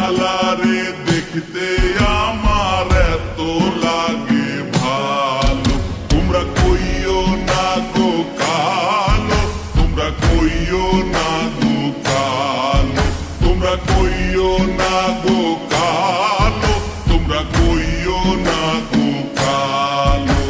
কালারে দেখতে আমার এত লাগে ভালো। তোমরা কইও না গো কালো, তোমরা কইও না গো কালো, তোমরা কইও না গো কালো, তোমরা কইও না গো কালো।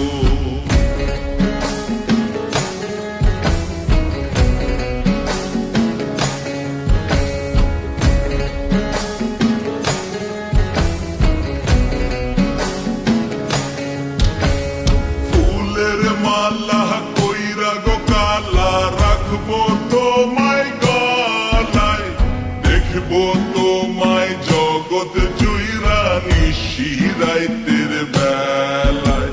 মালা কইরা গো কালা রাখবো তোমায় গলায়, দেখবো তোমায় জগৎ জুইরা নিশি রাইতের বেলায়।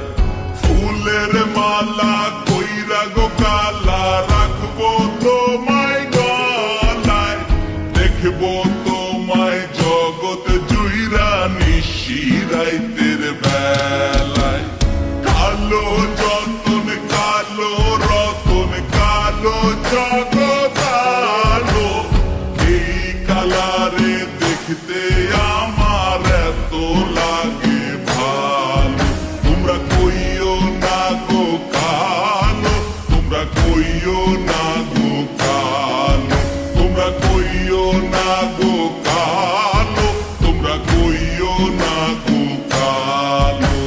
ফুলের মালা কইরা গো কালা রাখবো তোমায় গলায়, দেখবো তোমায় জগৎ জুইরা নিশি রাইতের বেলায়। কালো যতন কালো রতন কালো জগৎ আলো, এই কালারে দেখতে আমার এত লাগে ভালো। তোমরা কইও না গো কালো, তোমরা কইও না গো কালো, তোমরা কইও না গো কালো, তোমরা কইও না গো কালো।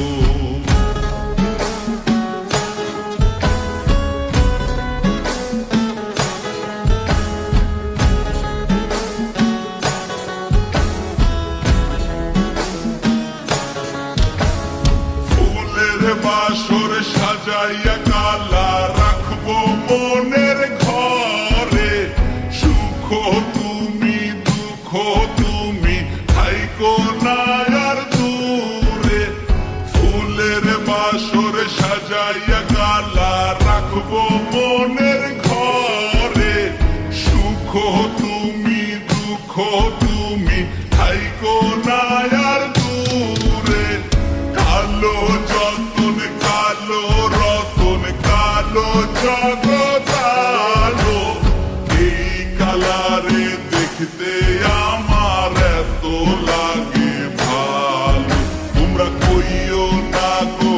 বাসর সাজাইয়া কালা রাখবো মনের ঘরে, সুখ তুমি দুঃখ তুমি থাইকো না আর দূরে। ফুলের বাসর সাজাইয়া কালা রাখবো মনের ঘরে, সুখ তুমি দুঃখ তুমি থাইকো না আর দূরে। কালো যতন কালো রতন কালো জগৎ আলো, এই কালারে দেখতে আমার এত লাগে ভালো। তোমরা কইও না গো